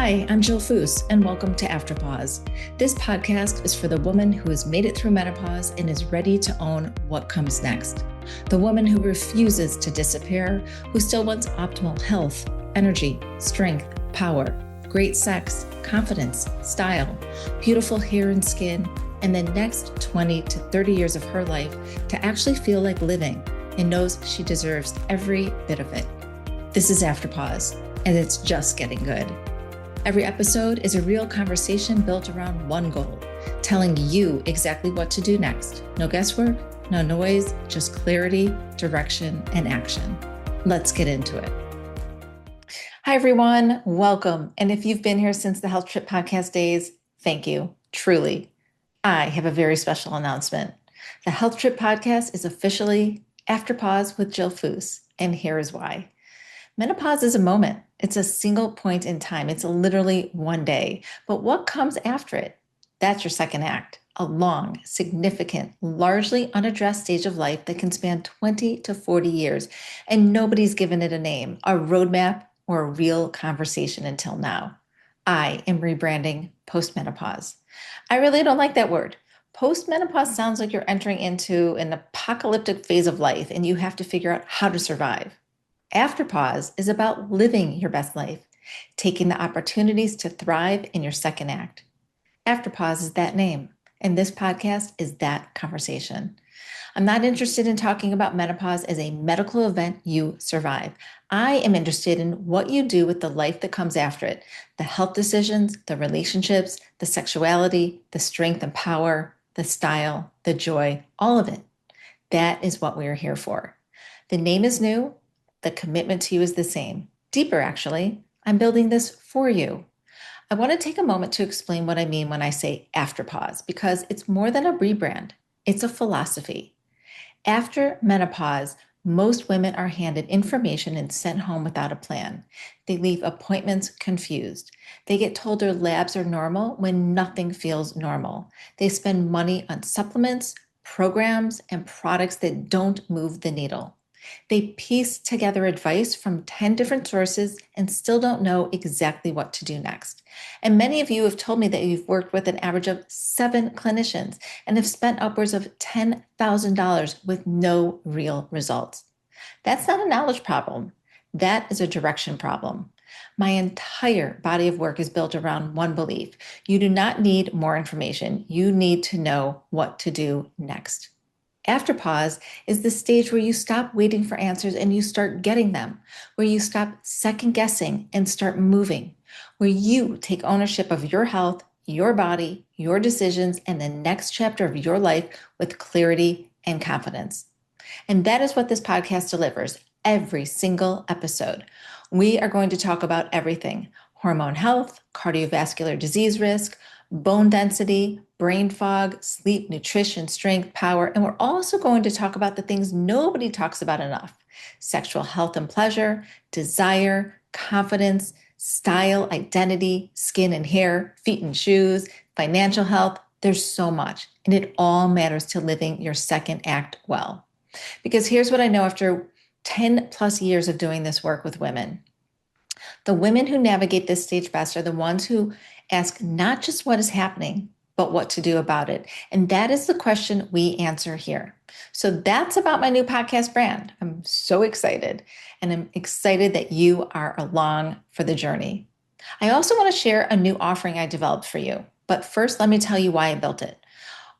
Hi, I'm Jill Foos, and welcome to Afterpause. This podcast is for the woman who has made it through menopause and is ready to own what comes next. The woman who refuses to disappear, who still wants optimal health, energy, strength, power, great sex, confidence, style, beautiful hair and skin, and the next 20 to 30 years of her life to actually feel like living and knows she deserves every bit of it. This is Afterpause, and it's just getting good. Every episode is a real conversation built around one goal, telling you exactly what to do next. No guesswork, no noise, just clarity, direction, and action. Let's get into it. Hi, everyone. Welcome. And if you've been here since the Health Trip podcast days, thank you. Truly. I have a very special announcement. The Health Trip podcast is officially Afterpause with Jill Foos, and here is why. Menopause is a moment. It's a single point in time. It's literally one day. But what comes after it? That's your second act, a long, significant, largely unaddressed stage of life that can span 20 to 40 years, and nobody's given it a name, a roadmap, or a real conversation until now. I am rebranding postmenopause. I really don't like that word. Postmenopause sounds like you're entering into an apocalyptic phase of life and you have to figure out how to survive. Afterpause is about living your best life, taking the opportunities to thrive in your second act. Afterpause is that name, and this podcast is that conversation. I'm not interested in talking about menopause as a medical event you survive. I am interested in what you do with the life that comes after it, the health decisions, the relationships, the sexuality, the strength and power, the style, the joy, all of it. That is what we are here for. The name is new. The commitment to you is the same. Deeper, actually. I'm building this for you. I want to take a moment to explain what I mean when I say Afterpause, because it's more than a rebrand. It's a philosophy. After menopause, most women are handed information and sent home without a plan. They leave appointments confused. They get told their labs are normal when nothing feels normal. They spend money on supplements, programs, and products that don't move the needle. They piece together advice from 10 different sources and still don't know exactly what to do next. And many of you have told me that you've worked with an average of 7 clinicians and have spent upwards of $10,000 with no real results. That's not a knowledge problem. That is a direction problem. My entire body of work is built around one belief. You do not need more information. You need to know what to do next. Afterpause is the stage where you stop waiting for answers and you start getting them, where you stop second guessing and start moving, where you take ownership of your health, your body, your decisions, and the next chapter of your life with clarity and confidence. And that is what this podcast delivers every single episode. We are going to talk about everything: hormone health, cardiovascular disease risk, bone density, brain fog, sleep, nutrition, strength, power, and we're also going to talk about the things nobody talks about enough: sexual health and pleasure, desire, confidence, style, identity, skin and hair, feet and shoes, financial health. There's so much, and it all matters to living your second act well. Because here's what I know after 10 plus years of doing this work with women. The women who navigate this stage best are the ones who ask not just what is happening, but what to do about it. And that is the question we answer here. So that's about my new podcast brand. I'm so excited, and I'm excited that you are along for the journey. I also want to share a new offering I developed for you. But first, let me tell you why I built it.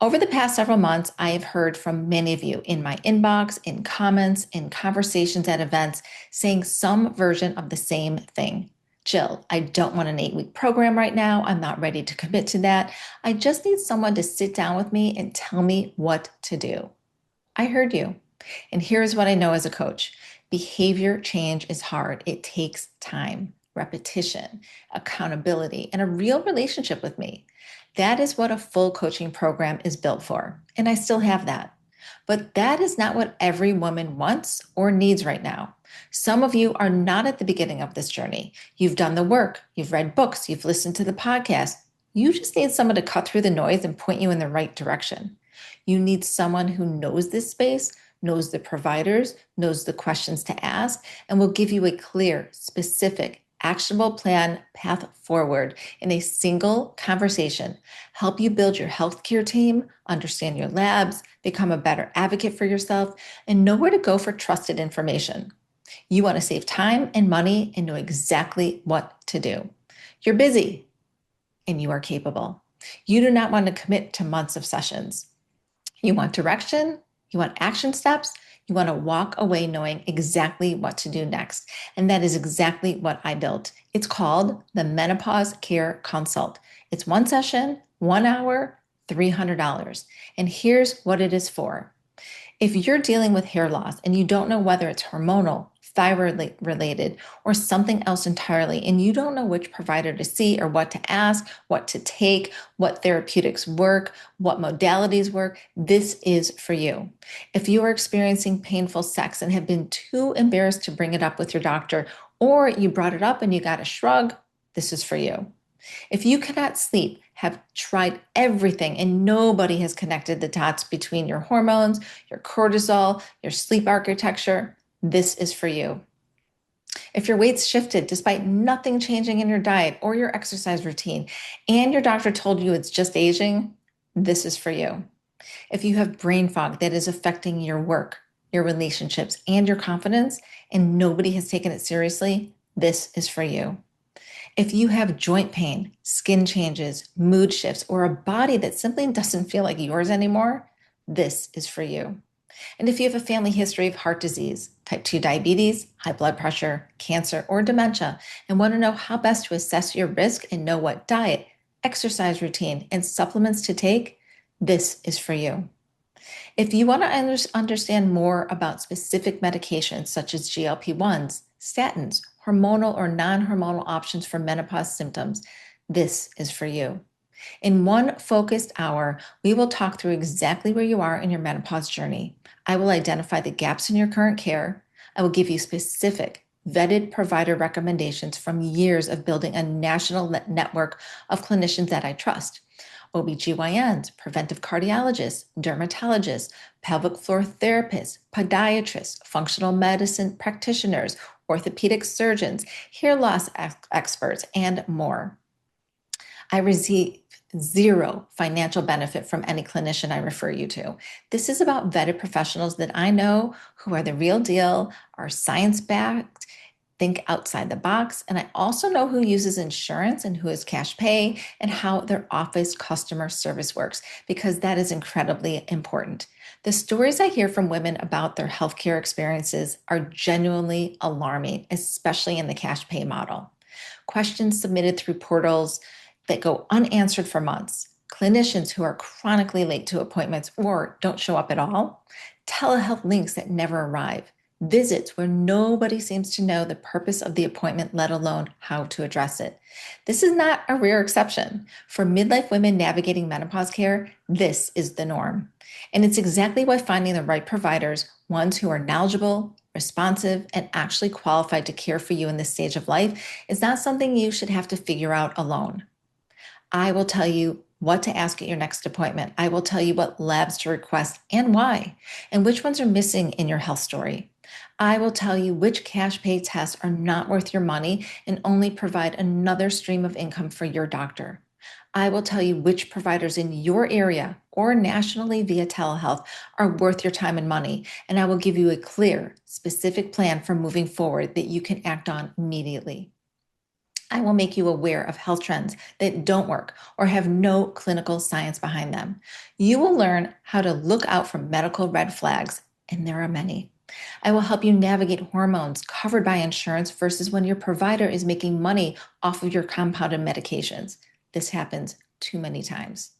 Over the past several months, I have heard from many of you in my inbox, in comments, in conversations at events, saying some version of the same thing. Jill, I don't want an 8-week program right now. I'm not ready to commit to that. I just need someone to sit down with me and tell me what to do. I heard you. And here's what I know as a coach. Behavior change is hard. It takes time, repetition, accountability, and a real relationship with me. That is what a full coaching program is built for. And I still have that. But that is not what every woman wants or needs right now. Some of you are not at the beginning of this journey. You've done the work. You've read books. You've listened to the podcast. You just need someone to cut through the noise and point you in the right direction. You need someone who knows this space, knows the providers, knows the questions to ask, and will give you a clear, specific, actionable plan path forward in a single conversation, help you build your healthcare team, understand your labs, become a better advocate for yourself, and know where to go for trusted information. You want to save time and money and know exactly what to do. You're busy and you are capable. You do not want to commit to months of sessions. You want direction, you want action steps, you want to walk away knowing exactly what to do next. And that is exactly what I built. It's called the Menopause Care Consult. It's one session, 1 hour, $300. And here's what it is for. If you're dealing with hair loss and you don't know whether it's hormonal, thyroid related, or something else entirely, and you don't know which provider to see or what to ask, what to take, what therapeutics work, what modalities work, this is for you. If you are experiencing painful sex and have been too embarrassed to bring it up with your doctor, or you brought it up and you got a shrug, this is for you. If you cannot sleep, have tried everything, and nobody has connected the dots between your hormones, your cortisol, your sleep architecture, this is for you. If your weight's shifted despite nothing changing in your diet or your exercise routine, and your doctor told you it's just aging, this is for you. If you have brain fog that is affecting your work, your relationships, and your confidence, and nobody has taken it seriously, this is for you. If you have joint pain, skin changes, mood shifts, or a body that simply doesn't feel like yours anymore, this is for you. And if you have a family history of heart disease, type 2 diabetes, high blood pressure, cancer, or dementia, and want to know how best to assess your risk and know what diet, exercise routine, and supplements to take, this is for you. If you want to understand more about specific medications such as GLP-1s, statins, hormonal or non-hormonal options for menopause symptoms, this is for you. In one focused hour, we will talk through exactly where you are in your menopause journey. I will identify the gaps in your current care. I will give you specific, vetted provider recommendations from years of building a national network of clinicians that I trust. OBGYNs, preventive cardiologists, dermatologists, pelvic floor therapists, podiatrists, functional medicine practitioners, orthopedic surgeons, hair loss experts, and more. I receive zero financial benefit from any clinician I refer you to. This is about vetted professionals that I know who are the real deal, are science-backed, think outside the box, and I also know who uses insurance and who is cash pay and how their office customer service works, because that is incredibly important. The stories I hear from women about their healthcare experiences are genuinely alarming, especially in the cash pay model. Questions submitted through portals that go unanswered for months, clinicians who are chronically late to appointments or don't show up at all, telehealth links that never arrive, visits where nobody seems to know the purpose of the appointment, let alone how to address it. This is not a rare exception. For midlife women navigating menopause care, this is the norm. And it's exactly why finding the right providers, ones who are knowledgeable, responsive, and actually qualified to care for you in this stage of life, is not something you should have to figure out alone. I will tell you what to ask at your next appointment. I will tell you what labs to request and why, and which ones are missing in your health story. I will tell you which cash pay tests are not worth your money and only provide another stream of income for your doctor. I will tell you which providers in your area or nationally via telehealth are worth your time and money, and I will give you a clear, specific plan for moving forward that you can act on immediately. I will make you aware of health trends that don't work or have no clinical science behind them. You will learn how to look out for medical red flags, and there are many. I will help you navigate hormones covered by insurance versus when your provider is making money off of your compounded medications. This happens too many times.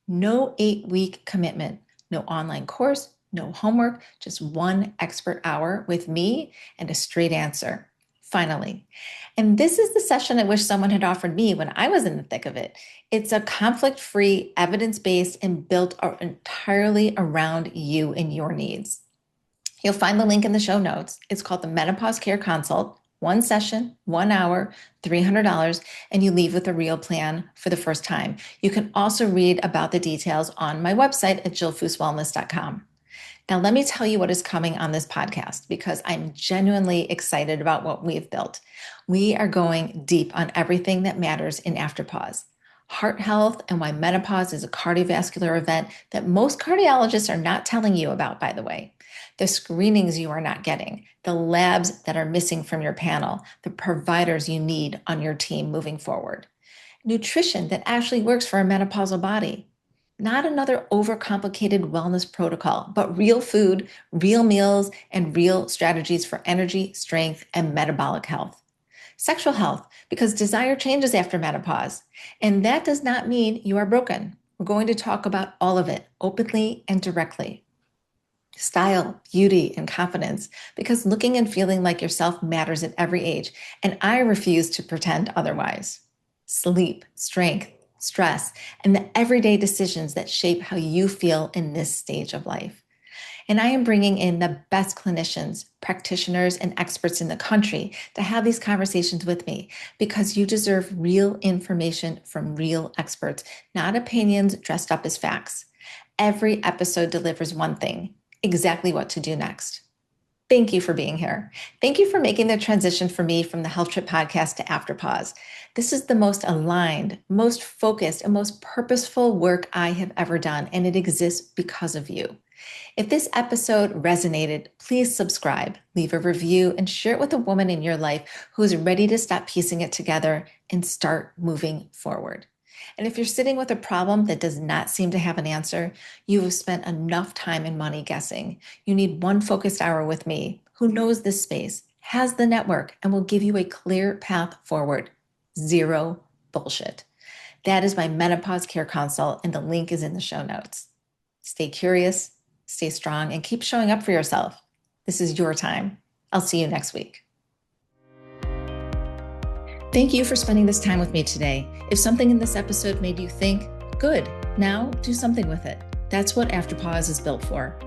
No 8-week commitment, no online course, no homework, just one expert hour with me and a straight answer. Finally. And this is the session I wish someone had offered me when I was in the thick of it. It's a conflict-free, evidence-based, and built entirely around you and your needs. You'll find the link in the show notes. It's called the Menopause Care Consult. One session, 1 hour, $300, and you leave with a real plan for the first time. You can also read about the details on my website at jillfooswellness.com. Now, let me tell you what is coming on this podcast because I'm genuinely excited about what we've built. We are going deep on everything that matters in Afterpause. Heart health and why menopause is a cardiovascular event that most cardiologists are not telling you about, by the way. The screenings you are not getting, the labs that are missing from your panel, the providers you need on your team moving forward. Nutrition that actually works for a menopausal body. Not another overcomplicated wellness protocol, but real food, real meals, and real strategies for energy, strength, and metabolic health. Sexual health, because desire changes after menopause. And that does not mean you are broken. We're going to talk about all of it openly and directly. Style, beauty, and confidence, because looking and feeling like yourself matters at every age, and I refuse to pretend otherwise. Sleep, strength, stress, and the everyday decisions that shape how you feel in this stage of life. And I am bringing in the best clinicians, practitioners, and experts in the country to have these conversations with me because you deserve real information from real experts, not opinions dressed up as facts. Every episode delivers one thing, exactly what to do next. Thank you for being here. Thank you for making the transition for me from the Health Trip podcast to Afterpause. This is the most aligned, most focused, and most purposeful work I have ever done, and it exists because of you. If this episode resonated, please subscribe, leave a review, and share it with a woman in your life who is ready to stop piecing it together and start moving forward. And if you're sitting with a problem that does not seem to have an answer, you have spent enough time and money guessing. You need one focused hour with me who knows this space, has the network, and will give you a clear path forward. Zero bullshit. That is my menopause care consult, and the link is in the show notes. Stay curious, stay strong, and keep showing up for yourself. This is your time. I'll see you next week. Thank you for spending this time with me today. If something in this episode made you think, good, now do something with it. That's what Afterpause is built for.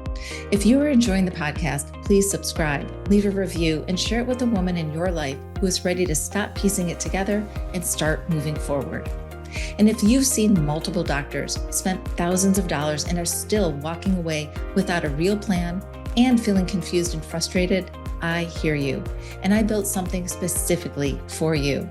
If you are enjoying the podcast, please subscribe, leave a review, and share it with a woman in your life who is ready to stop piecing it together and start moving forward. And if you've seen multiple doctors, spent thousands of dollars, and are still walking away without a real plan and feeling confused and frustrated, I hear you, and I built something specifically for you.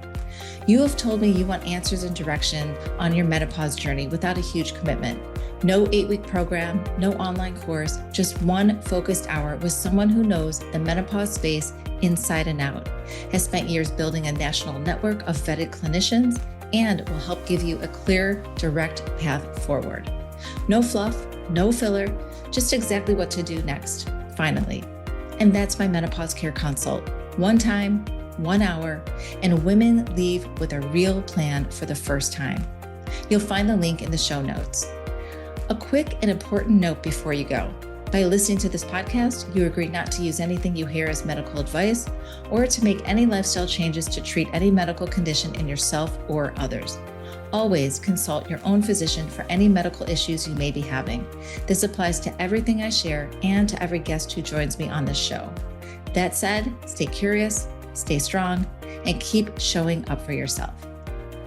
You have told me you want answers and direction on your menopause journey without a huge commitment. No 8-week program, no online course, just one focused hour with someone who knows the menopause space inside and out, has spent years building a national network of vetted clinicians, and will help give you a clear, direct path forward. No fluff, no filler, just exactly what to do next, finally. And that's my menopause care consult. One time, 1 hour, and women leave with a real plan for the first time. You'll find the link in the show notes. A quick and important note before you go. By listening to this podcast, you agree not to use anything you hear as medical advice or to make any lifestyle changes to treat any medical condition in yourself or others. Always consult your own physician for any medical issues you may be having. This applies to everything I share and to every guest who joins me on this show. That said, stay curious, stay strong, and keep showing up for yourself.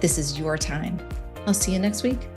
This is your time. I'll see you next week.